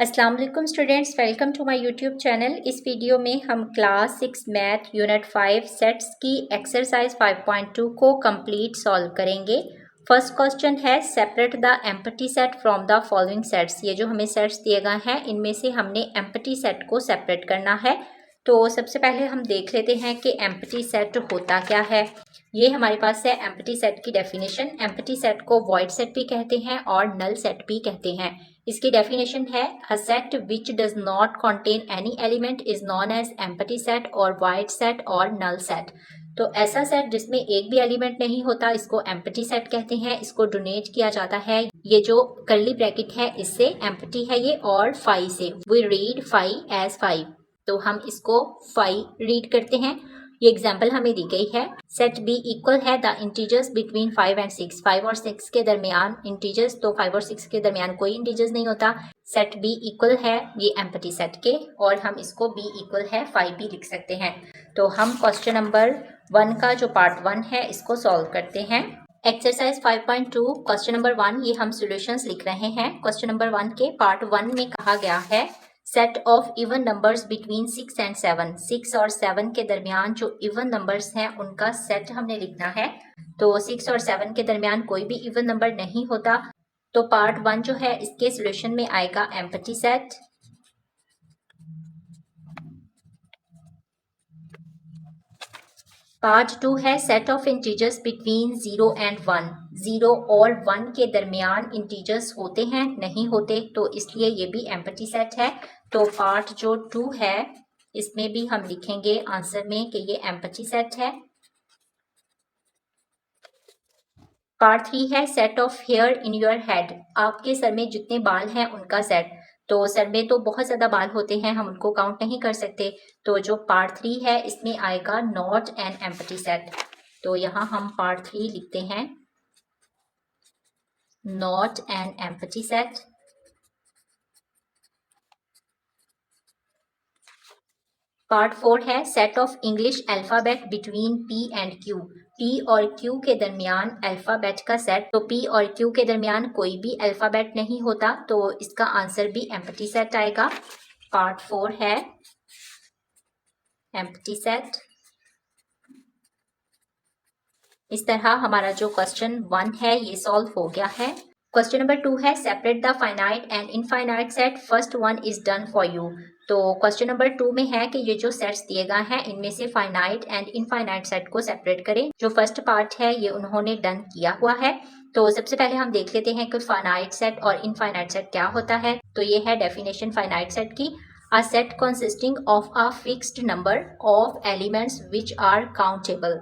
अस्सलाम वालेकुम students, welcome to my YouTube channel. इस वीडियो में हम क्लास 6 मैथ यूनिट 5 सेट्स की एक्सरसाइज 5.2 को कंप्लीट सॉल्व करेंगे। फर्स्ट क्वेश्चन है separate the empty set from the following sets. ये जो हमें सेट्स दिए गए हैं इनमें से हमने एम्प्टी सेट को सेपरेट करना है। तो सबसे पहले हम देख लेते हैं कि एम्प्टी सेट होता क्या है। ये हमारे पास है एम्प्टी सेट की डेफिनेशन। एम्प्टी सेट को वॉइड सेट भी कहते हैं और नल सेट भी कहते हैं। इसकी डेफिनेशन है a set which does not contain any element is known as empty set और वाइड सेट और नल सेट। तो ऐसा सेट जिसमें एक भी एलिमेंट नहीं होता इसको एम्प्टी सेट कहते हैं। इसको डोनेट किया जाता है, ये जो कर्ली ब्रैकेट है इससे एम्प्टी है ये, और 5 से। वी रीड 5 एज 5, तो हम इसको 5 रीड करते हैं। ये एग्जाम्पल हमें दी गई है। सेट बी इक्वल है द इंटीजर्स बिटवीन 5 एंड 6। 5 और 6 के दरमियान इंटीजर्स, तो 5 और 6 के दरमियान कोई इंटीजर्स नहीं होता। सेट बी इक्वल है ये एम्प्टी सेट के, और हम इसको बी इक्वल है 5 भी लिख सकते हैं। तो हम क्वेश्चन नंबर 1 का जो पार्ट 1 है इसको सॉल्व करते हैं। एक्सरसाइज 5.2 क्वेश्चन नंबर 1, ये हम सॉल्यूशंस लिख रहे हैं। क्वेश्चन नंबर 1 के पार्ट 1 में कहा गया है set of even numbers between 6 and 7। 6 और 7 के दरमियान जो इवन नंबर्स हैं उनका सेट हमने लिखना है। तो 6 और 7 के दरमियान कोई भी इवन नंबर नहीं होता। तो पार्ट 1 जो है इसके सॉल्यूशन में आएगा एम्प्टी सेट। पार्ट 2 है set of integers between 0 and 1। 0 और 1 के दरमियान इंटीजर्स होते हैं नहीं होते, तो इसलिए ये भी एम्प्टी सेट है। तो पार्ट जो 2 है इसमें भी हम लिखेंगे आंसर में कि ये एम्प्टी सेट है। पार्ट 3 है set of here in your head. आपके सर में जितने बाल हैं उनका सेट। तो सर में तो बहुत ज़्यादा बाल होते हैं, हम उनको काउंट नहीं कर सकते। तो जो पार्ट 3 है इसमें आएगा नॉट एन एम्प्टी सेट। तो यहाँ हम पार्ट 3 लिखते हैं not an empty set. Part 4 है set of English alphabet between P and Q. P और क्यू के दरमियान अल्फाबेट का सेट। तो पी और क्यू के दरमियान कोई भी अल्फाबेट नहीं होता, तो इसका आंसर भी एम्प्टी सेट आएगा। पार्ट 4 है एम्प्टी सेट। इस तरह हमारा जो क्वेश्चन 1 है ये सॉल्व हो गया है। क्वेश्चन नंबर 2 है separate the finite and infinite set, first one is done for you. तो क्वेश्चन नंबर 2 में है कि ये जो सेट्स दिए गए हैं इनमें से फाइनाइट एंड इनफाइनाइट सेट को सेपरेट करें। जो फर्स्ट पार्ट है ये उन्होंने डन किया हुआ है। तो सबसे पहले हम देख लेते हैं कि फाइनाइट सेट और इनफाइनाइट सेट क्या होता है। तो ये है डेफिनेशन फाइनाइट सेट की। A set consisting of a fixed number of elements which are countable.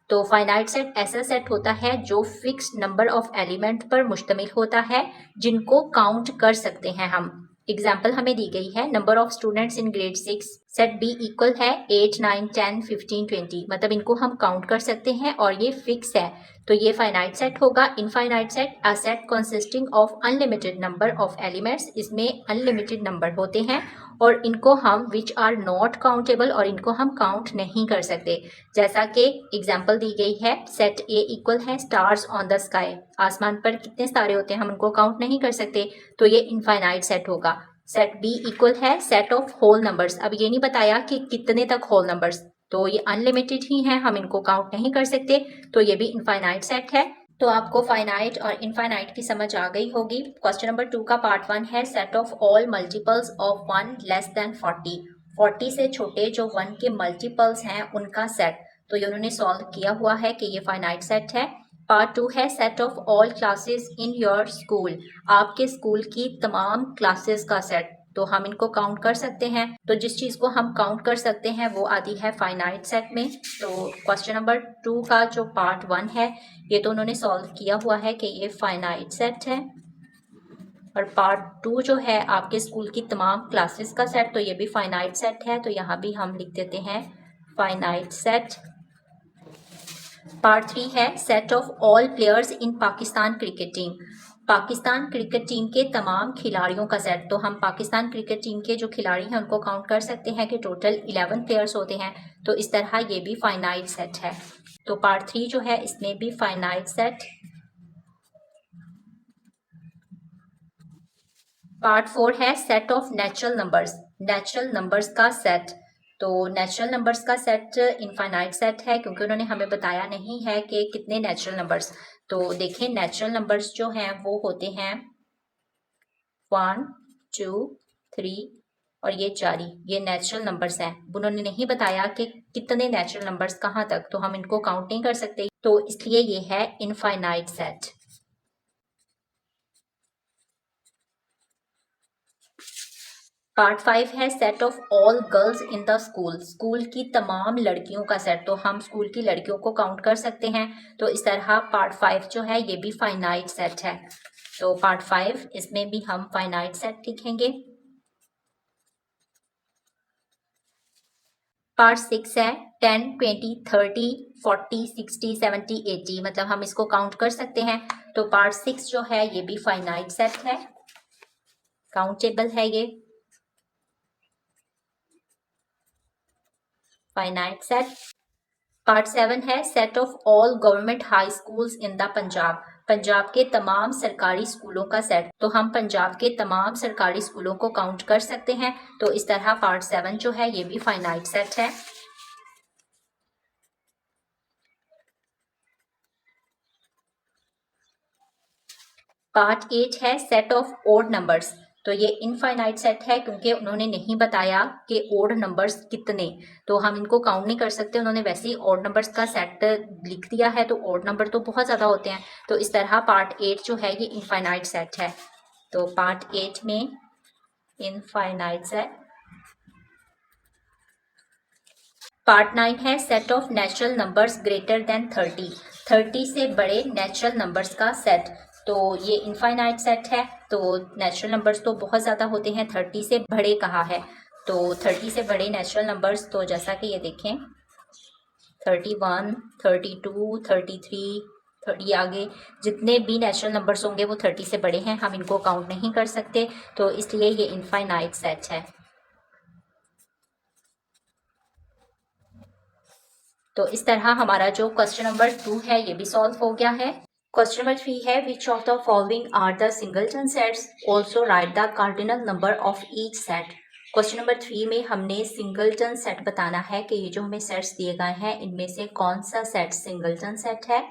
तो फाइनाइट सेट ऐसा सेट होता है जो फिक्स्ड नंबर ऑफ एलिमेंट पर मुश्तमिल होता है जिनको काउंट कर सकते हैं हम। एग्जाम्पल हमें दी गई है number of students in grade 6। Set b equal है 8, 9, 10, 15, 20, मतलब इनको हम काउंट कर सकते हैं और ये फिक्स है। तो ये फाइनाइट सेट होगा। Infinite set a set consisting of unlimited number of elements. इसमें अनलिमिटेड नंबर होते हैं और इनको हम विच आर नॉट काउंटेबल, और इनको हम काउंट नहीं कर सकते। जैसा कि एग्जाम्पल दी गई है सेट ए इक्वल है स्टार्स ऑन द स्काई। आसमान पर कितने तारे होते हैं हम उनको काउंट नहीं कर सकते, तो ये इनफाइनाइट सेट होगा। सेट बी इक्वल है सेट ऑफ होल नंबर्स। अब ये नहीं बताया कि कितने तक होल नंबर्स, तो ये अनलिमिटेड ही हैं, हम इनको काउंट नहीं कर सकते, तो ये भी इनफाइनाइट सेट है। तो आपको फाइनाइट और इनफाइनाइट की समझ आ गई होगी। क्वेश्चन नंबर 2 का पार्ट 1 है set of all multiples of 1 less than 40। 40 से छोटे जो 1 के मल्टीपल्स हैं उनका सेट। तो ये उन्होंने सॉल्व किया हुआ है कि ये फाइनाइट सेट है। पार्ट 2 है set of all classes in your school. आपके स्कूल की तमाम क्लासेस का सेट। तो हम इनको काउंट कर सकते हैं। तो जिस चीज़ को हम काउंट कर सकते हैं वो आती है फाइनाइट सेट में। तो क्वेश्चन नंबर 2 का जो पार्ट 1 है ये तो उन्होंने सॉल्व किया हुआ है कि ये फाइनाइट सेट है। और पार्ट 2 जो है आपके स्कूल की तमाम क्लासेस का सेट, तो ये भी फाइनाइट सेट है। तो यहाँ भी हम लिख देते हैं फाइनाइट सेट। पार्ट 3 है set of all players in Pakistan cricket team. Pakistan cricket team के तमाम खिलाड़ियों का सेट। तो हम पाकिस्तान क्रिकेट टीम के जो खिलाड़ी हैं उनको काउंट कर सकते हैं कि टोटल 11 प्लेयर्स होते हैं। तो इस तरह ये भी फाइनाइट सेट है। तो पार्ट 3 जो है इसमें भी फाइनाइट सेट। पार्ट 4 है set of natural numbers, natural numbers का सेट। तो नेचुरल नंबर्स का सेट इनफाइनाइट सेट है क्योंकि उन्होंने हमें बताया नहीं है कि कितने नेचुरल नंबर्स। तो देखें नेचुरल नंबर्स जो हैं वो होते हैं 1 2 3 और ये 4, ये नेचुरल नंबर्स हैं। उन्होंने नहीं बताया कि कितने नेचुरल नंबर्स कहाँ तक, तो हम इनको काउंट नहीं कर सकते, तो इसलिए ये है इनफाइनाइट सेट। पार्ट 5 है set of all girls in the school, school की तमाम लड़कियों का सेट। तो हम स्कूल की लड़कियों को काउंट कर सकते हैं, तो इस तरह पार्ट 5 जो है ये भी फाइनाइट सेट है। तो पार्ट 5 इसमें भी हम फाइनाइट सेट लिखेंगे। पार्ट 6 है 10 20 30 40 60 70 80, मतलब हम इसको काउंट कर सकते हैं। तो पार्ट 6 जो है ये भी फाइनाइट सेट है, काउंटेबल है ये फाइनाइट सेट। पार्ट 7 है set of all government high schools in the Punjab, Punjab के तमाम सरकारी स्कूलों का सेट। तो हम पंजाब के तमाम सरकारी स्कूलों को काउंट कर सकते हैं, तो इस तरह पार्ट 7 जो है ये भी फाइनाइट सेट है। पार्ट 8 है सेट ऑफ ओड नंबर्स। तो ये इनफाइनाइट सेट है क्योंकि उन्होंने नहीं बताया कि ओड नंबर्स कितने, तो हम इनको काउंट नहीं कर सकते। उन्होंने वैसे ही ओड नंबर्स का सेट लिख दिया है, तो ओड नंबर तो बहुत ज़्यादा होते हैं, तो इस तरह पार्ट 8 जो है ये इनफाइनाइट सेट है। तो पार्ट 8 में इनफाइनाइट सेट। पार्ट 9 है set of natural numbers greater than 30, 30 से बड़े नेचुरल नंबर्स का सेट। तो ये इनफाइनाइट सेट है, तो नेचुरल नंबर्स तो बहुत ज़्यादा होते हैं, 30 से बड़े कहा है, तो 30 से बड़े नेचुरल नंबर्स, तो जैसा कि ये देखें 31 32 33 30, आगे जितने भी नेचुरल नंबर्स होंगे वो 30 से बड़े हैं, हम इनको काउंट नहीं कर सकते, तो इसलिए ये इनफाइनाइट सेट है। तो इस तरह हमारा जो क्वेश्चन नंबर 2 है ये भी सॉल्व हो गया है। क्वेश्चन नंबर 3 है which of the following are the singleton sets, also write the cardinal number of each set. Question number 3 में हमने सिंगलटन सेट बताना है कि ये जो हमें सेट्स दिए गए हैं इनमें से कौन सा सेट सिंगलटन सेट है।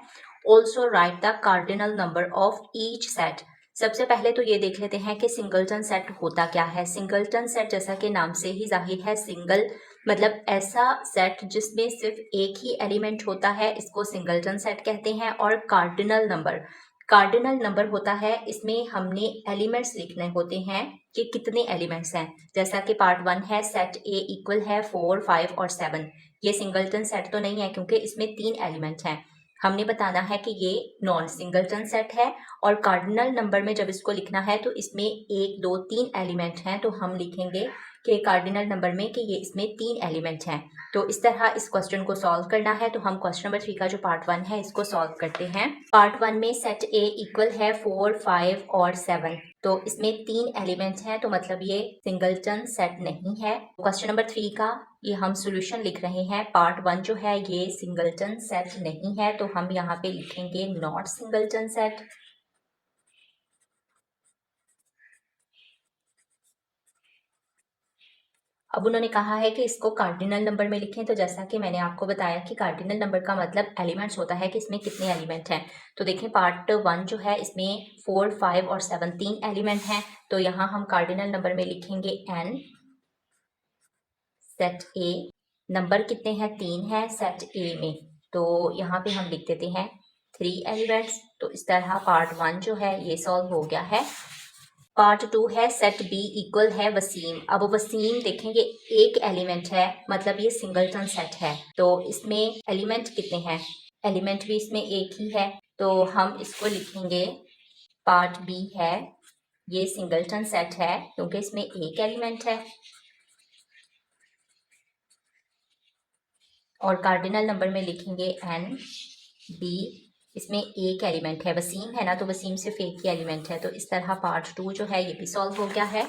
Also write the cardinal number of each set. सबसे पहले तो ये देख लेते हैं कि सिंगलटन सेट होता क्या है। सिंगलटन सेट जैसा कि नाम से ही जाहिर है, सिंगल मतलब ऐसा सेट जिसमें सिर्फ एक ही एलिमेंट होता है, इसको सिंगलटन सेट कहते हैं। और कार्डिनल नंबर, कार्डिनल नंबर होता है इसमें हमने एलिमेंट्स लिखने होते हैं कि कितने एलिमेंट्स हैं। जैसा कि पार्ट 1 है सेट ए इक्वल है 4 5 और 7, ये सिंगलटन सेट तो नहीं है क्योंकि इसमें 3 एलिमेंट हैं। हमने बताना है कि ये नॉन सिंगलटन सेट है। और कार्डिनल नंबर में जब इसको लिखना है तो इसमें 1 2 3 एलिमेंट हैं, तो हम लिखेंगे कि कार्डिनल नंबर में कि ये इसमें 3 एलिमेंट हैं। तो इस तरह इस क्वेश्चन को सॉल्व करना है, तो हम क्वेश्चन नंबर 3 का जो पार्ट 1 है इसको सॉल्व करते हैं। पार्ट 1 में सेट ए इक्वल है 4 5 और 7, तो इसमें 3 एलिमेंट हैं, तो मतलब ये सिंगलटन सेट नहीं है। क्वेश्चन नंबर 3 का ये हम सॉल्यूशन लिख रहे हैं। पार्ट 1 जो है ये सिंगलटन सेट नहीं है, तो हम यहाँ पे लिखेंगे नॉट सिंगलटन सेट। अब उन्होंने कहा है कि इसको कार्डिनल नंबर में लिखें, तो जैसा कि मैंने आपको बताया कि कार्डिनल नंबर का मतलब एलिमेंट्स होता है कि इसमें कितने एलिमेंट हैं। तो देखें पार्ट 1 जो है इसमें 4 5 और 7 3 एलिमेंट हैं, तो यहाँ हम कार्डिनल नंबर में लिखेंगे n। सेट ए नंबर कितने हैं, 3 है सेट ए में, तो यहाँ पे हम लिख देते हैं 3 एलिमेंट्स। तो इस तरह पार्ट 1 जो है ये सॉल्व हो गया है। पार्ट 2 है सेट बी इक्वल है वसीम। अब वसीम देखेंगे एक एलिमेंट है, मतलब ये सिंगलटन सेट है। तो इसमें एलिमेंट कितने हैं, एलिमेंट भी इसमें एक ही है, तो हम इसको लिखेंगे पार्ट बी है, ये सिंगलटन सेट है क्योंकि इसमें एक एलिमेंट है। और कार्डिनल नंबर में लिखेंगे एन बी, इसमें एक एलिमेंट है, वसीम है ना, तो वसीम सिर्फ एक ही एलिमेंट है। तो इस तरह पार्ट 2 जो है ये भी सॉल्व हो गया है।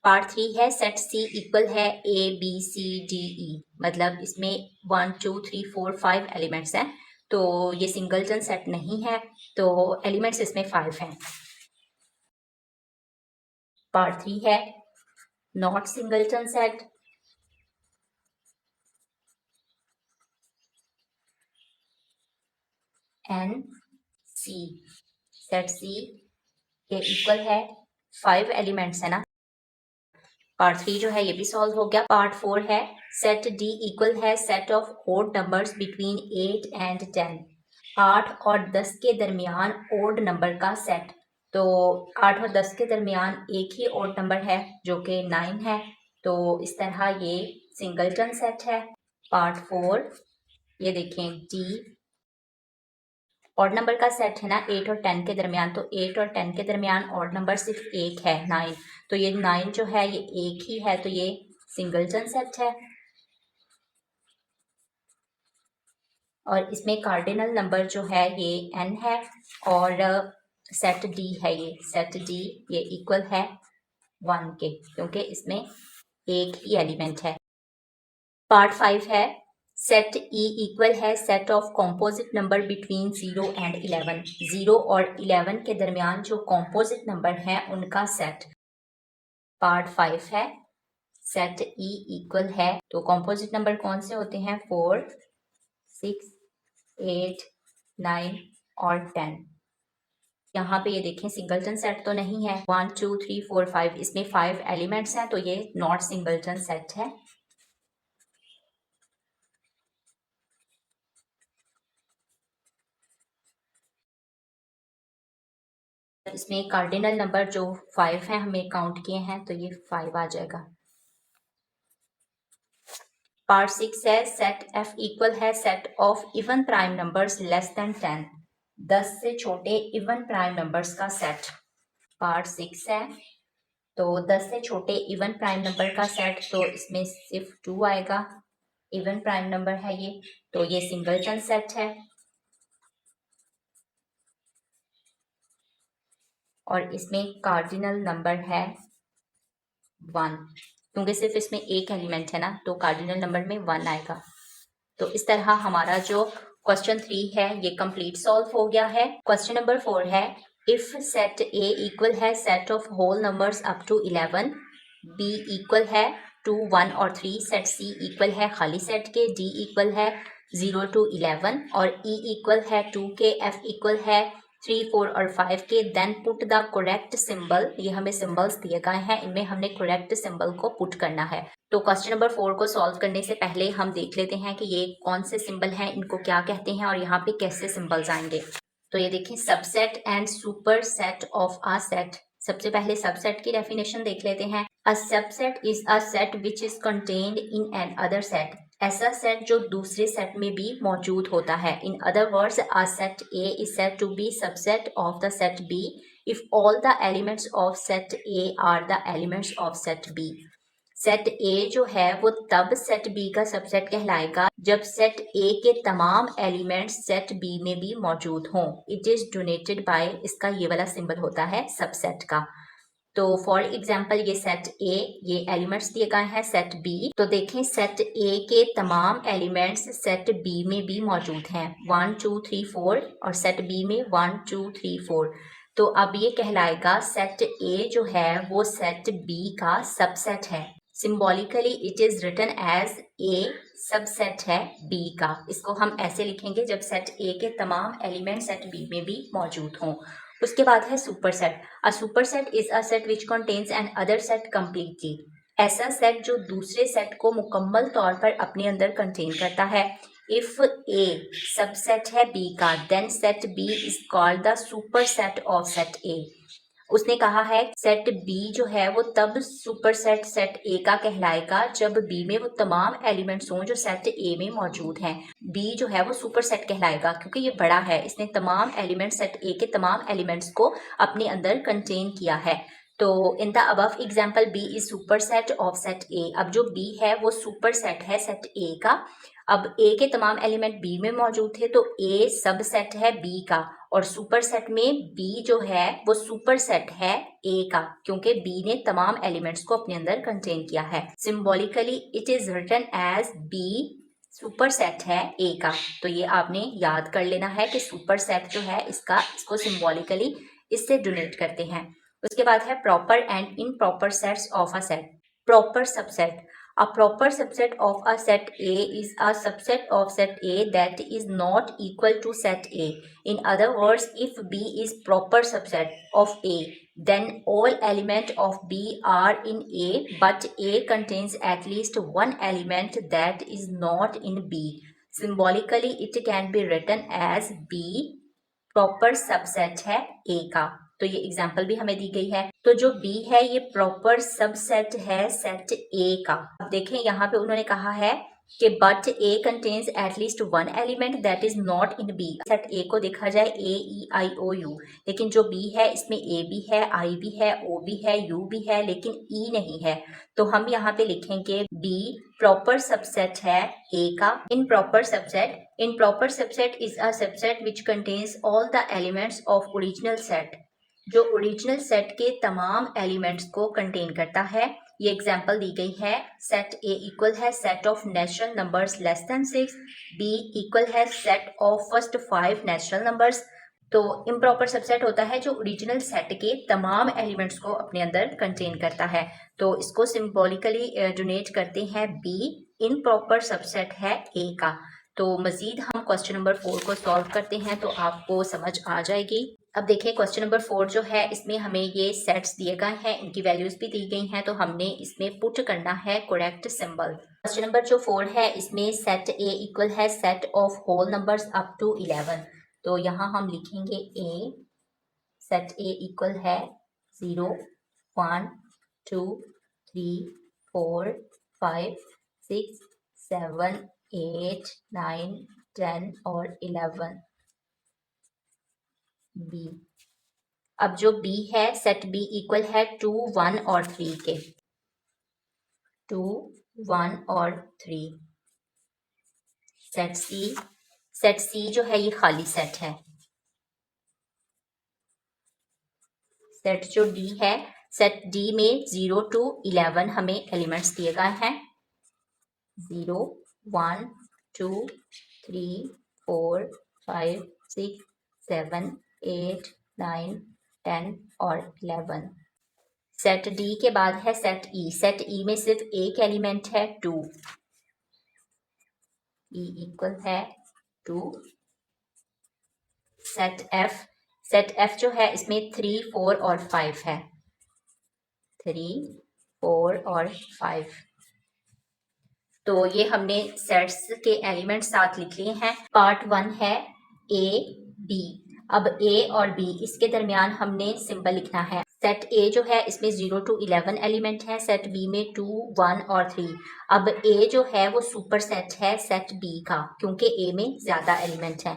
पार्ट 3 है सेट सी इक्वल है A B C D E, मतलब इसमें 1 2 3 4 5 एलिमेंट्स हैं, तो ये सिंगलटन सेट नहीं है, तो एलिमेंट्स इसमें 5 हैं। पार्ट 3 है not singleton set, N C, set C के इक्वल है 5 एलिमेंट्स है ना। पार्ट 3 जो है ये भी सॉल्व हो गया। पार्ट 4 है सेट डी इक्वल है set of odd numbers between 8 and 10, 8 और 10 के दरमियान ओड नंबर का सेट। तो 8 और 10 के दरमियान एक ही ओड नंबर है जो कि 9 है, तो इस तरह ये सिंगलटन सेट है। पार्ट 4 ये देखें डी, ऑड नंबर का सेट है ना 8 और 10 के दरमियान, तो 8 और 10 के दरमियान ऑड नंबर सिर्फ एक है 9, तो ये 9 जो है ये एक ही है, तो ये सिंगलटन सेट है। और इसमें कार्डिनल नंबर जो है ये n है, और सेट d है, ये सेट d ये इक्वल है 1 के, क्योंकि इसमें एक ही एलिमेंट है। पार्ट 5 है सेट E इक्वल है set of composite number between 0 and 11, 0 और 11 के दरमियान जो कॉम्पोजिट नंबर है उनका सेट। पार्ट 5 है सेट E इक्वल है, तो कॉम्पोजिट नंबर कौन से होते हैं 4, 6, 8, 9 और 10। यहाँ पे ये देखें सिंगलटन सेट तो नहीं है, 1 2 3 4 5, इसमें 5 एलिमेंट्स हैं, तो ये नॉट सिंगलटन सेट है। इसमें कार्डिनल नंबर जो 5 है हमें काउंट किए हैं, तो ये 5 आ जाएगा। पार्ट 6 है सेट F इक्वल है set of even prime numbers less then 10, 10 से छोटे इवन प्राइम नंबर्स का सेट। पार्ट 6 है तो 10 से छोटे इवन प्राइम नंबर का सेट, तो इसमें सिर्फ 2 आएगा, इवन प्राइम नंबर है ये, तो ये सिंगलटन सेट है। और इसमें कार्डिनल नंबर है 1, क्योंकि सिर्फ इसमें एक एलिमेंट है ना, तो कार्डिनल नंबर में 1 आएगा। तो इस तरह हमारा जो क्वेश्चन 3 है ये कंप्लीट सॉल्व हो गया है। क्वेश्चन नंबर 4 है इफ सेट ए इक्वल है set of whole numbers up to 11, b equal है 2, 1 और 3, सेट सी इक्वल है खाली सेट के, डी इक्वल है 0 to 11 और ई इक्वल है 2 के, एफ इक्वल है 3, 4 और 5 के, then put the correct symbol, ये हमें सिंबल्स दिए गए हैं, इनमें हमने करेक्ट सिंबल को पुट करना है। तो क्वेश्चन नंबर 4 को सॉल्व करने से पहले हम देख लेते हैं कि ये कौन से सिंबल हैं, इनको क्या कहते हैं और यहाँ पे कैसे सिंबल्स आएंगे। तो ये देखिए subset and super set of a set. सबसे पहले सबसेट की डेफिनेशन देख लेते हैं। A subset is a set which is contained in an other set, ऐसा सेट जो दूसरे सेट में भी मौजूद होता है। In other words a set a is said to be subset of the set b if all the elements of set a are the elements of set B. Set ए जो है वो तब सेट बी का subset कहलाएगा जब set A के तमाम elements set B में भी मौजूद हों। इट इज डोनेटेड बाय, इसका ये वाला सिंबल होता है सबसेट का। तो फॉर एग्जाम्पल ये सेट ए, ये एलिमेंट्स दिए गए हैं सेट बी, तो देखें सेट ए के तमाम एलिमेंट्स सेट बी में भी मौजूद हैं, 1 2 3 4, और सेट बी में 1 2 3 4। तो अब ये कहलाएगा सेट ए जो है वो सेट बी का सबसेट है। Symbolically it is written as a subset है बी का। इसको हम ऐसे लिखेंगे जब सेट ए के तमाम एलिमेंट सेट बी में भी मौजूद हों। उसके बाद है super set. A super set is a set which contains an other set completely, ऐसा सेट जो दूसरे सेट को मुकम्मल तौर पर अपने अंदर कंटेन करता है। इफ ए सबसेट है बी का, then set b is called the super set of set a. उसने कहा है सेट बी जो है वो तब सुपर सेट सेट ए का कहलाएगा जब बी में वो तमाम एलिमेंट्स हों जो सेट ए में मौजूद हैं। बी जो है वो सुपर सेट कहलाएगा क्योंकि ये बड़ा है, इसने तमाम एलिमेंट्स सेट ए के तमाम एलिमेंट्स को अपने अंदर कंटेन किया है। तो in the above example b is super set of set a. अब जो बी है वो सुपर सेट है सेट ए का। अब ए के तमाम एलिमेंट बी में मौजूद थे तो ए सब सेट है बी का, और सुपर सेट में बी जो है वो सुपर सेट है ए का क्योंकि बी ने तमाम एलिमेंट्स को अपने अंदर कंटेन किया है। Symbolically it is written as b super set है ए का। तो ये आपने याद कर लेना है कि सुपर सेट जो है इसको सिंबॉलिकली इससे डोनेट करते हैं। उसके बाद है proper and improper sets of a set. Proper subset, a proper subset of a set A is a subset of set A that is not equal to set A. In other words, if B is proper subset of A, then all elements of B are in A, but A contains at least one element that is not in B. Symbolically, it can be written as B proper subset है a का। तो ये example भी हमें दी गई है। तो जो बी है ये प्रॉपर सबसेट है सेट ए का। अब देखें यहाँ पे उन्होंने कहा है कि but a contains at least one element that is not in b. Set a को देखा जाए ए ई आई ओ यू, लेकिन जो बी है इसमें ए भी है, आई भी है, ओ भी है, यू भी है, लेकिन ई नहीं है। तो हम यहाँ पे लिखेंगे बी प्रॉपर सबसेट है ए का। In proper subset is a subset which contains all the elements of original set, जो ओरिजिनल सेट के तमाम एलिमेंट्स को कंटेन करता है। ये एग्जाम्पल दी गई है। सेट ए इक्वल है set of natural numbers less than 6, B equal है set of first 5 natural numbers. तो इम्प्रॉपर सबसेट होता है जो ओरिजिनल सेट के तमाम एलिमेंट्स को अपने अंदर कंटेन करता है। तो इसको सिंबॉलिकली डोनेट करते हैं बी इम्प्रॉपर सबसेट है ए का। तो मजीद हम क्वेश्चन नंबर 4 को सॉल्व करते हैं तो आपको समझ आ जाएगी। अब देखिए क्वेश्चन नंबर 4 जो है इसमें हमें ये सेट्स दिए गए हैं, इनकी वैल्यूज भी दी गई हैं, तो हमने इसमें पुट करना है करेक्ट सिंबल। क्वेश्चन नंबर जो 4 है इसमें सेट ए इक्वल है set of whole numbers up to 11। तो यहाँ हम लिखेंगे ए, सेट ए इक्वल है 0 1 2 3 4 5 6 7 8 9 10 और 11 बी। अब जो बी है सेट बी इक्वल है 2 1 और 3 के, 2 1 और 3। सेट सी जो है ये खाली सेट है। सेट जो डी है, सेट डी में 0 to 11 हमें एलिमेंट्स दिए गए हैं। 0 1 2 3 4 5 6 7 8 9 10 और 11। सेट डी के बाद है सेट ई। सेट ई में सिर्फ एक एलिमेंट है 2, ई इक्वल है 2। सेट एफ जो है इसमें 3 4 और 5 है, 3 4 और 5। तो ये हमने सेट्स के एलिमेंट साथ लिख लिए हैं। पार्ट 1 है ए बी। अब ए और बी इसके दरमियान हमने सिंबल लिखना है। सेट ए जो है इसमें 0 to 11 एलिमेंट है, सेट बी में 2 1 और 3। अब ए जो है वो सुपर सेट है सेट बी का, क्योंकि ए में ज्यादा एलिमेंट है।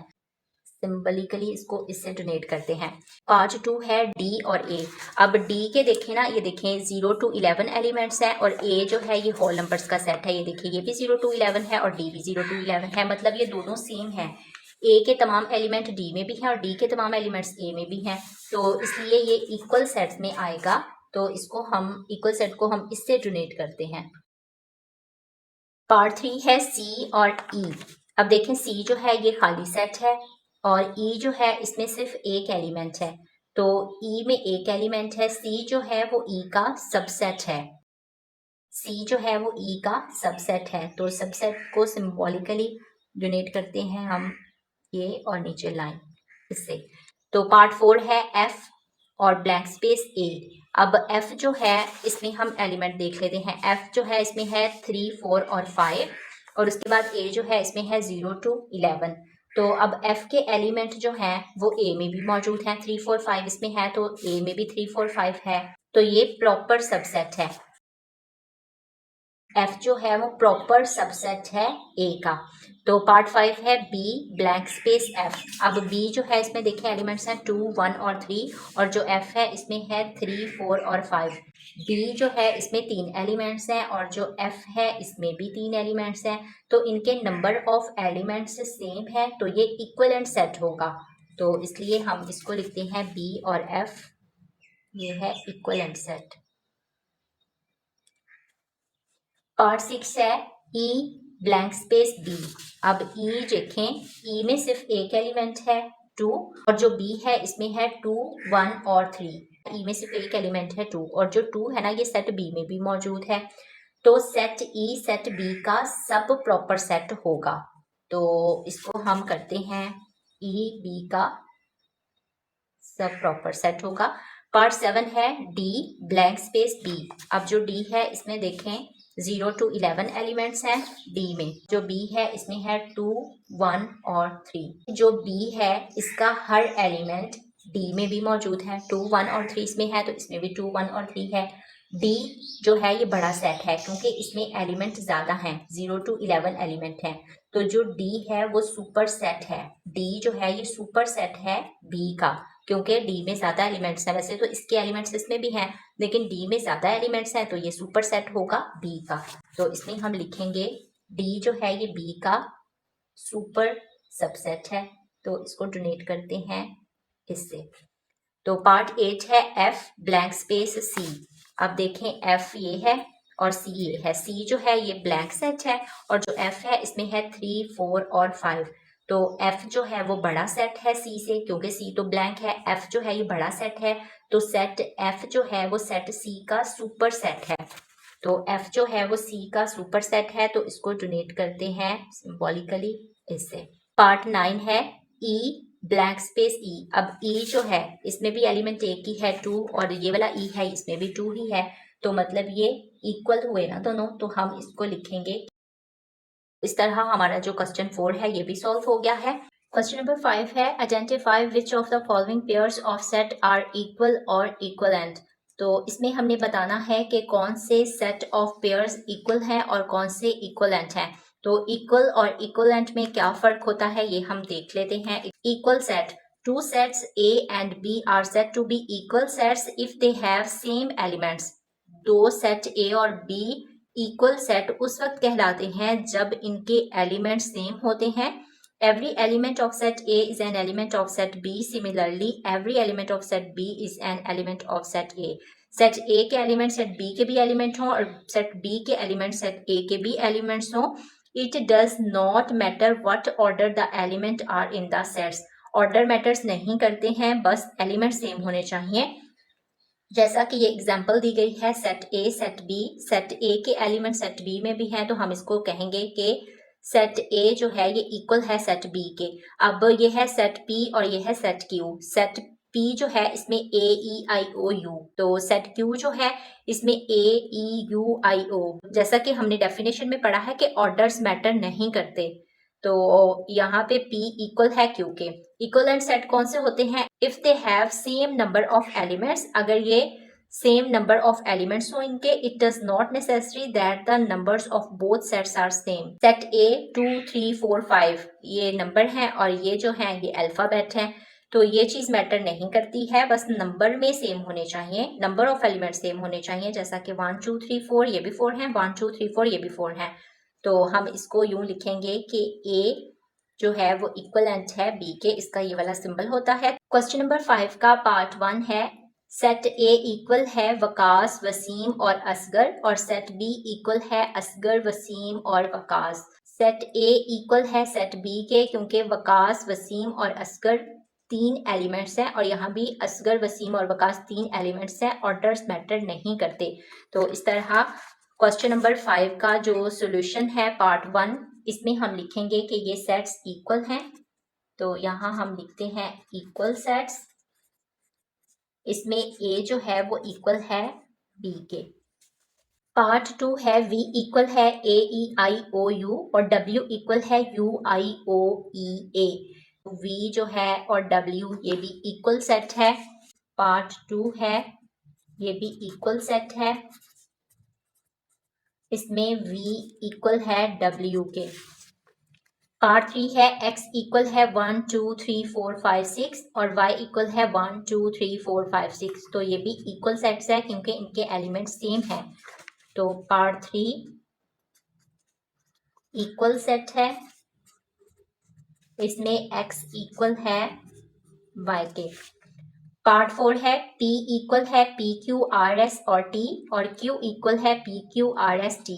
सिंबलिकली इसको इससे डोनेट करते हैं। पार्ट 2 है डी और ए। अब डी के देखें ना, ये देखें 0 to 11 एलिमेंट्स हैं और ए जो है ये होल नंबर्स का सेट है। ये देखिए ये भी 0 to 11 है और डी भी 0 to 11 है, मतलब ये दोनों सेम है। ए के तमाम एलिमेंट डी में भी हैं और डी के तमाम एलिमेंट्स ए में भी हैं, तो इसलिए ये इक्वल सेट्स में आएगा। तो इसको हम इक्वल सेट को हम इससे डोनेट करते हैं। पार्ट 3 है सी और ई। अब देखें सी जो है ये खाली सेट है और ई जो है इसमें सिर्फ एक एलिमेंट है। तो ई में एक एलिमेंट है, सी जो है वो ई का सबसेट है। सी जो है वो ई का सबसेट है, तो सबसेट को सिंबॉलिकली डोनेट करते हैं हम ये और नीचे लाइन इससे। तो पार्ट 4 है एफ और ब्लैंक स्पेस ए। अब एफ जो है इसमें हम एलिमेंट देख लेते हैं। एफ जो है इसमें है 3 4 और 5 और उसके बाद ए जो है इसमें है 0 to 11। तो अब एफ के एलिमेंट जो हैं वो ए में भी मौजूद हैं, 3 4 5 इसमें है तो ए में भी 3 4 5 है, तो ये प्रॉपर सबसेट है। एफ जो है वो प्रॉपर सबसेट है ए का। तो पार्ट 5 है बी ब्लैंक स्पेस एफ। अब बी जो है इसमें देखें एलिमेंट्स हैं 2 1 और 3 और जो एफ है इसमें है 3 4 और 5। बी जो है इसमें 3 एलिमेंट्स हैं और जो एफ है इसमें भी 3 एलिमेंट्स हैं, तो इनके नंबर ऑफ एलिमेंट्स सेम है, तो ये इक्विवेलेंट सेट होगा। तो इसलिए हम इसको लिखते हैं बी और एफ, ये है इक्विवेलेंट सेट। पार्ट 6 है ई ब्लैंक स्पेस बी। अब ई देखें, ई में सिर्फ एक एलिमेंट है 2 और जो बी है इसमें है 2 1 और 3। ई में सिर्फ एक एलिमेंट है 2 और जो 2 है ना ये सेट बी में भी मौजूद है। तो सेट ई सेट बी का सब प्रॉपर सेट होगा। तो इसको हम करते हैं ई बी का सब प्रॉपर सेट होगा। पार्ट 7 है डी ब्लैंक स्पेस बी। अब जो डी है इसमें देखें 0 to 11 एलिमेंट्स हैं डी में। जो बी है इसमें है 2, 1 और 3। जो बी है इसका हर एलिमेंट डी में भी मौजूद है। 2, 1 और 3 इसमें है तो इसमें भी 2, 1 और 3 है। डी जो है ये बड़ा सेट है क्योंकि इसमें एलिमेंट ज्यादा हैं, 0 to 11 एलिमेंट हैं। तो जो डी है वो सुपर सेट है। डी जो है ये सुपर सेट है बी का, क्योंकि डी में ज्यादा एलिमेंट्स हैं। वैसे तो इसके एलिमेंट्स इसमें भी हैं लेकिन डी में ज्यादा एलिमेंट्स हैं तो ये सुपर सेट होगा बी का। तो इसमें हम लिखेंगे डी जो है ये बी का सुपर सबसेट है। तो इसको डोनेट करते हैं इससे। तो पार्ट 8 है एफ ब्लैंक स्पेस सी। अब देखें एफ ये है और सी ये है। सी जो है ये ब्लैंक सेट है और जो एफ है इसमें है 3, 4 और 5। तो एफ जो है वो बड़ा सेट है सी से, क्योंकि सी तो ब्लैंक है। एफ जो है ये बड़ा सेट है तो सेट एफ जो है वो सेट सी का सुपर सेट है। तो एफ जो है वो सी का सुपर सेट है तो इसको डोनेट करते हैं सिंबॉलिकली इससे। पार्ट 9 है ई ब्लैंक स्पेस ई। अब ई जो है इसमें भी एलिमेंट एक ही है 2 और ये वाला ई है इसमें भी 2 ही है। तो मतलब ये इक्वल हुए ना दोनों, तो हम इसको लिखेंगे इस तरह। हमारा जो क्वेश्चन 4 है ये भी सॉल्व हो गया है। क्वेश्चन नंबर 5 है identify which of the following pairs of set are equal और इक्वलेंट। तो इसमें हमने बताना है कि कौन से सेट ऑफ पेयर्स इक्वल हैं और कौन से इक्वलेंट हैं। तो इक्वल और इक्वलेंट में क्या फर्क होता है ये हम देख लेते हैं। Equal set, two sets A and B are said to be equal sets if they have same elements। दो सेट A और B इक्वल सेट उस वक्त कहलाते हैं जब इनके एलिमेंट सेम होते हैं। Every element of set A is an element of set B. Similarly, every element of set B is an element of set A। Set A के एलिमेंट सेट B के भी एलिमेंट हों और set B के element set A के भी elements हों। It does not matter what order the element are in the sets। Order matters नहीं करते हैं, बस एलिमेंट सेम होने चाहिए। जैसा कि ये एग्जाम्पल दी गई है set A set B. Set A के एलिमेंट सेट बी में भी हैं तो हम इसको कहेंगे कि सेट ए जो है ये इक्वल है सेट बी के। अब ये है सेट पी और ये है सेट क्यू। सेट पी जो है इसमें ए ई आई ओ यू, तो सेट क्यू जो है इसमें ए ई यू आई ओ। जैसा कि हमने डेफिनेशन में पढ़ा है कि ऑर्डर्स मैटर नहीं करते, तो यहाँ पे P इक्वल है Q के। इक्वलेंट सेट कौन से होते हैं? If they have same number of elements, अगर ये सेम नंबर ऑफ एलिमेंट्स हो इनके। It does not necessary that the numbers of both sets are same. Set A 2, 3, 4, 5 ये नंबर हैं और ये जो है ये अल्फाबेट है। तो ये चीज मैटर नहीं करती है, बस नंबर में सेम होने चाहिए, नंबर ऑफ एलिमेंट सेम होने चाहिए। जैसा कि 1, 2, 3, 4 ये भी 4 है, 1, 2, 3, 4 ये भी 4 है। तो हम इसको यूं लिखेंगे कि A जो है वो इक्वलेंट है B के, इसका ये वाला सिंबल होता है। क्वेश्चन नंबर 5 का पार्ट 1 है सेट A इक्वल है वकास, वसीम और असगर और सेट B इक्वल है असगर, वसीम और वकास। सेट A इक्वल है सेट B के क्योंकि वकास, वसीम और असगर 3 एलिमेंट्स हैं और यहाँ भी असगर, वसीम और वकास 3 एलिमेंट्स हैं। ऑर्डर्स मैटर नहीं करते। तो इस तरह क्वेश्चन नंबर 5 का जो सॉल्यूशन है पार्ट 1, इसमें हम लिखेंगे कि ये सेट्स इक्वल हैं। तो यहाँ हम लिखते हैं इक्वल सेट्स। इसमें A जो है वो इक्वल है B के। पार्ट 2 है V इक्वल है A E I O U और W इक्वल है U I O E A। V जो है और W ये भी इक्वल सेट है। पार्ट 2 है ये भी इक्वल सेट है। इसमें V इक्वल है W के। पार्ट 3 है X इक्वल है 1, 2, 3, 4, 5, 6 और Y इक्वल है 1, 2, 3, 4, 5, 6। तो ये भी इक्वल सेट्स है क्योंकि इनके एलिमेंट सेम हैं। तो पार्ट 3 इक्वल सेट है, इसमें X इक्वल है Y के। पार्ट 4 है P इक्वल है P Q R S और T और Q इक्वल है P Q R S T।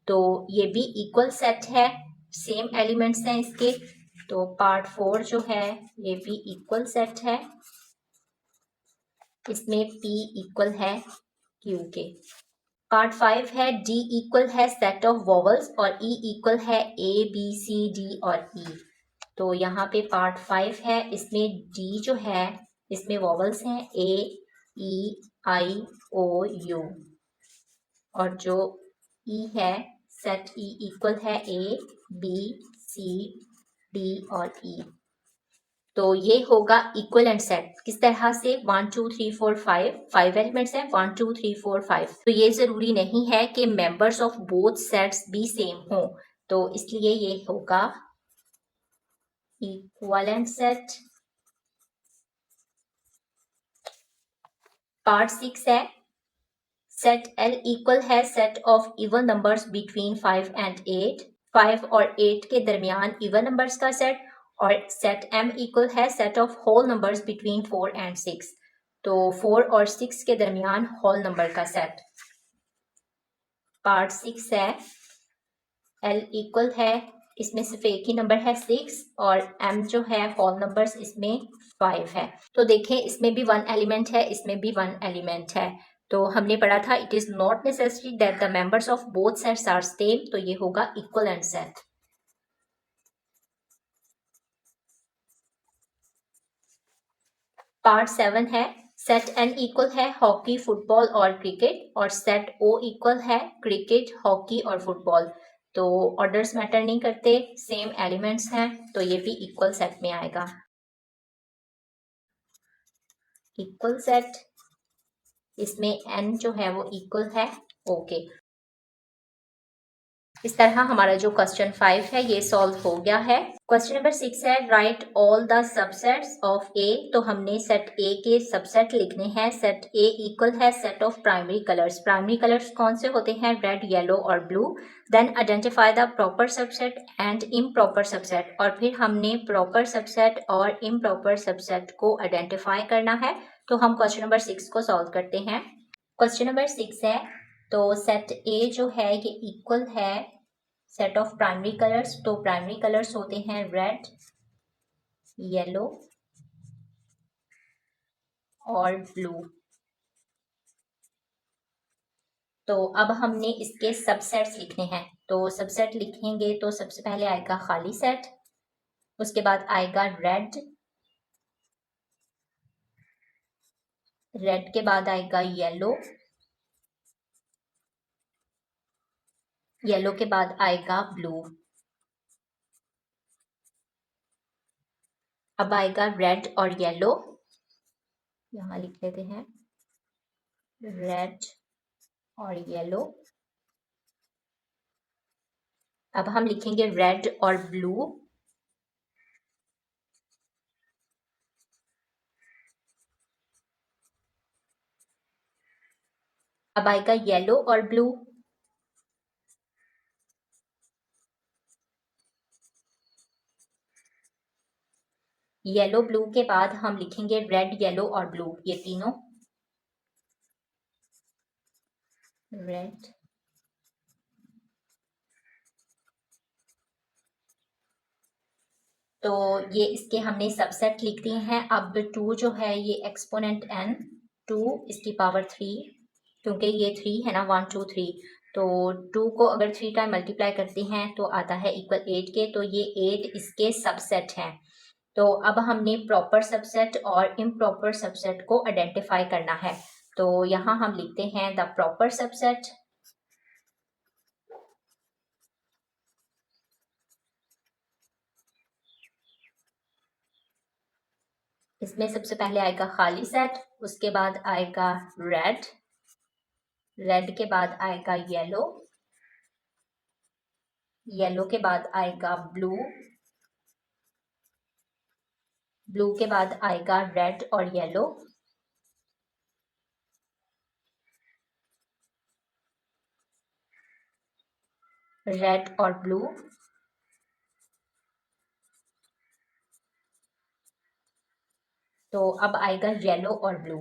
तो ये भी इक्वल सेट है, सेम एलिमेंट्स हैं इसके। तो पार्ट 4 जो है ये भी इक्वल सेट है। इसमें P इक्वल है Q के। पार्ट 5 है D इक्वल है सेट ऑफ वॉवल्स और E इक्वल है A B C D और E। तो यहाँ पे पार्ट 5 है, इसमें D जो है इसमें वॉवल्स हैं A E I O U और जो E है सेट E इक्वल है A B C D और E। तो ये होगा इक्विवेलेंट सेट। किस तरह से 1 2 3 4 5 एलिमेंट्स हैं 1 2 3 4 5। तो ये जरूरी नहीं है कि मेंबर्स ऑफ बोथ सेट्स भी सेम हो, तो इसलिए ये होगा इक्विवेलेंट सेट। पार्ट 6 है सेट L इक्वल है set of even numbers between 5 and 8। 5 और 8 के दरमियान इवन नंबर्स का सेट। और सेट M इक्वल है set of whole numbers between 4 and 6। तो 4 और 6 के दरमियान होल नंबर का सेट। पार्ट 6 है L इक्वल है, इसमें सिर्फ एक ही नंबर है 6 और M जो है होल नंबर्स इसमें 5 है। तो देखें इसमें भी 1 एलिमेंट है, इसमें भी 1 एलिमेंट है। तो हमने पढ़ा था it is not necessary that the members of both sets are same, तो ये होगा इक्विवेलेंट सेट। पार्ट 7 है सेट N इक्वल है हॉकी फुटबॉल और क्रिकेट और सेट O इक्वल है क्रिकेट हॉकी और फुटबॉल। तो ऑर्डर्स मैटर नहीं करते, सेम एलिमेंट्स हैं, तो ये भी इक्वल सेट में आएगा। इक्वल सेट, इसमें N जो है वो इक्वल है ओके। इस तरह हमारा जो क्वेश्चन 5 है ये सॉल्व हो गया है। क्वेश्चन नंबर 6 है write all the subsets of A. तो हमने सेट ए के सबसेट लिखने हैं। सेट ए इक्वल है set of primary colours. Primary colours कौन से होते हैं? रेड, येलो और blue. Then identify the proper subset and improper subset. और फिर हमने प्रॉपर सबसेट और इम्प्रॉपर सबसेट को आइडेंटिफाई करना है। तो हम क्वेश्चन नंबर 6 को सॉल्व करते हैं। क्वेश्चन नंबर 6 है तो सेट ए जो है ये इक्वल है सेट ऑफ प्राइमरी कलर्स। तो प्राइमरी कलर्स होते हैं रेड, येलो और ब्लू। तो अब हमने इसके सबसेट्स लिखने हैं। तो सबसेट लिखेंगे तो सबसे पहले आएगा खाली सेट, उसके बाद आएगा रेड, रेड के बाद आएगा येलो, येलो के बाद आएगा ब्लू। अब आएगा रेड और येलो, यहाँ लिख लेते हैं रेड और येलो। अब हम लिखेंगे रेड और ब्लू। अब आएगा येलो और ब्लू। येलो ब्लू के बाद हम लिखेंगे रेड, येलो और ब्लू, ये तीनों। रेड, तो ये इसके हमने सबसेट लिख दिए हैं। अब 2 जो है ये एक्सपोनेंट n, 2 इसकी पावर 3, क्योंकि ये 3 है ना 1 2 3। तो 2 को अगर 3 टाइम मल्टीप्लाई करते हैं तो आता है इक्वल 8 के। तो ये 8 इसके सबसेट हैं। तो अब हमने प्रॉपर सबसेट और इम्प्रॉपर सबसेट को आइडेंटिफाई करना है। तो यहाँ हम लिखते हैं द प्रॉपर सबसेट। इसमें सबसे पहले आएगा खाली सेट, उसके बाद आएगा रेड, रेड के बाद आएगा येलो, येलो के बाद आएगा ब्लू, ब्लू के बाद आएगा रेड और येलो, रेड और ब्लू, तो अब आएगा येलो और ब्लू।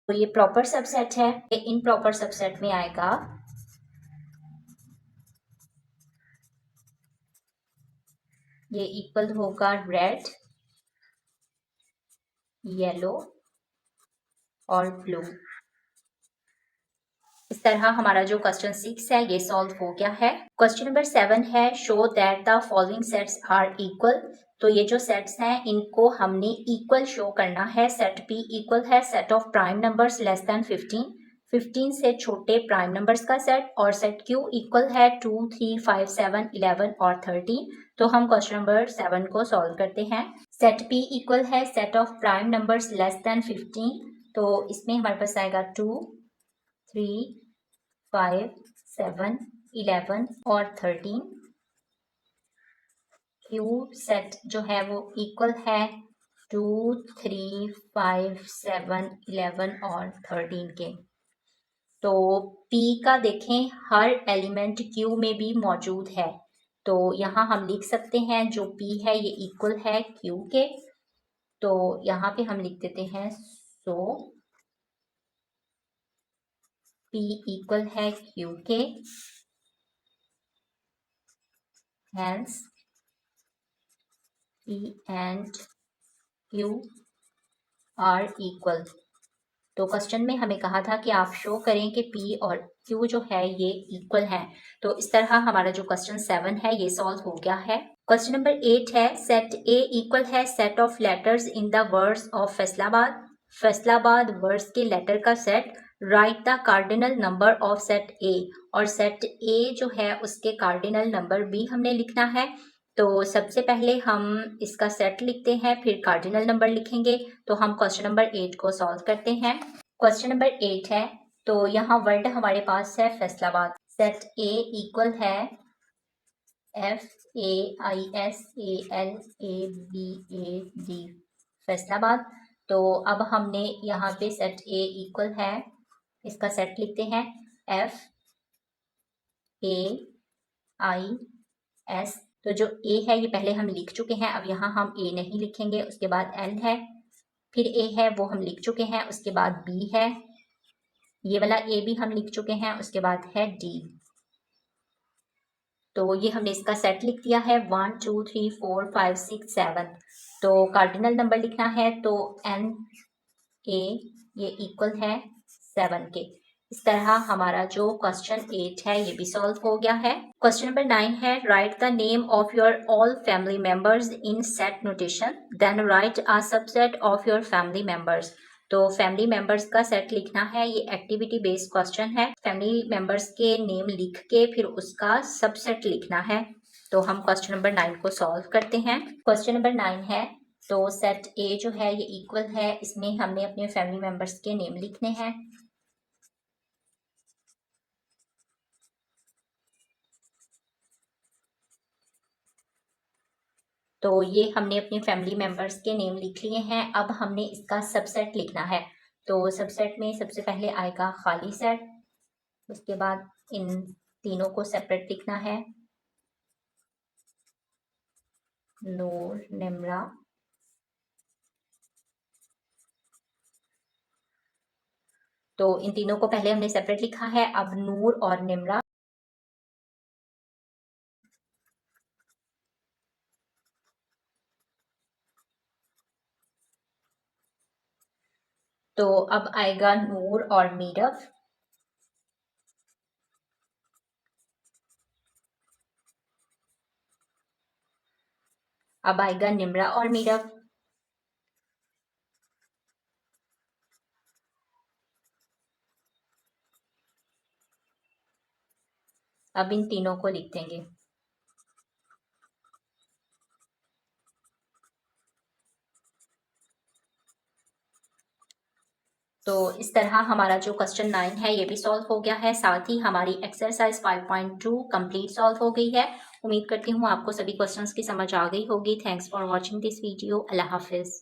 तो ये प्रॉपर सबसेट है। ये इनप्रॉपर सबसेट में आएगा ये इक्वल होगा रेड, येलो और ब्लू। इस तरह हमारा जो क्वेश्चन 6 है ये सॉल्व हो गया है। क्वेश्चन नंबर 7 है show that the following sets are equal. तो ये जो सेट्स हैं इनको हमने इक्वल शो करना है। सेट P इक्वल है set of prime numbers less then 15, 15 से छोटे प्राइम नंबर्स का सेट, और सेट Q इक्वल है 2, 3, 5, 7, 11 और 13। तो हम क्वेश्चन नंबर 7 को सॉल्व करते हैं। सेट P इक्वल है set of prime numbers less then 15, तो इसमें हमारे पास आएगा 2, 3, 5, 7, 11 और 13। Q सेट जो है वो इक्वल है 2, 3, 5, 7, 11 और 13 के। तो P का देखें हर एलिमेंट Q में भी मौजूद है, तो यहाँ हम लिख सकते हैं जो P है ये इक्वल है Q के। तो यहाँ पे हम लिख देते हैं सो P इक्वल है Q के, hence P and Q are equal. तो क्वेश्चन में हमें कहा था कि आप शो करें कि P और Q जो है ये इक्वल है। तो इस तरह हमारा जो क्वेश्चन 7 है ये सॉल्व हो गया है। क्वेश्चन नंबर 8 है सेट A इक्वल है set of letters in the words of Faisalabad. Faisalabad words के लेटर का set, right the cardinal number of set A। और सेट A जो है उसके कार्डिनल नंबर भी हमने लिखना है। तो सबसे पहले हम इसका सेट लिखते हैं, फिर कार्डिनल नंबर लिखेंगे। तो हम क्वेश्चन नंबर 8 को सॉल्व करते हैं। क्वेश्चन नंबर 8 है, तो यहाँ वर्ड हमारे पास है फैसलाबाद। सेट A इक्वल है FAISALABAD फैसलाबाद। तो अब हमने यहाँ पे सेट A इक्वल है, इसका सेट लिखते हैं FAIS। तो जो A है ये पहले हम लिख चुके हैं, अब यहाँ हम A नहीं लिखेंगे। उसके बाद L है, फिर A है वो हम लिख चुके हैं, उसके बाद B है, ये वाला A भी हम लिख चुके हैं, उसके बाद है D। तो ये हमने इसका सेट लिख दिया है 1, 2, 3, 4, 5, 6, 7। तो कार्डिनल नंबर लिखना है, तो NA ये इक्वल है 7 के। इस तरह हमारा जो क्वेश्चन 8 है ये भी सॉल्व हो गया है। क्वेश्चन नंबर 9 है write the name of your all family members in set notation, then write a subset of your family members. तो फैमिली मेंबर्स का सेट लिखना है, ये एक्टिविटी बेस्ड क्वेश्चन है। फैमिली मेंबर्स के नेम लिख के फिर उसका सबसेट लिखना है। तो हम क्वेश्चन नंबर 9 को सॉल्व करते हैं। क्वेश्चन नंबर 9 है, तो सेट A जो है ये इक्वल है, इसमें हमने अपने फैमिली मेंबर्स के नेम लिखने हैं। तो ये हमने अपने फैमिली मेंबर्स के नेम लिख लिए हैं। अब हमने इसका सबसेट लिखना है। तो सबसेट में सबसे पहले आएगा खाली सेट, उसके बाद इन तीनों को सेपरेट लिखना है, नूर, निमरा। तो इन तीनों को पहले हमने सेपरेट लिखा है, अब नूर और निमरा। तो अब आएगा नूर और मीरफ। अब आएगा निमरा और मीरफ। अब इन तीनों को लिख देंगे। तो इस तरह हमारा जो क्वेश्चन 9 है ये भी सॉल्व हो गया है। साथ ही हमारी एक्सरसाइज 5.2 कंप्लीट सॉल्व हो गई है। उम्मीद करती हूँ आपको सभी क्वेश्चंस की समझ आ गई होगी। Thanks for watching this video. Allah Hafiz.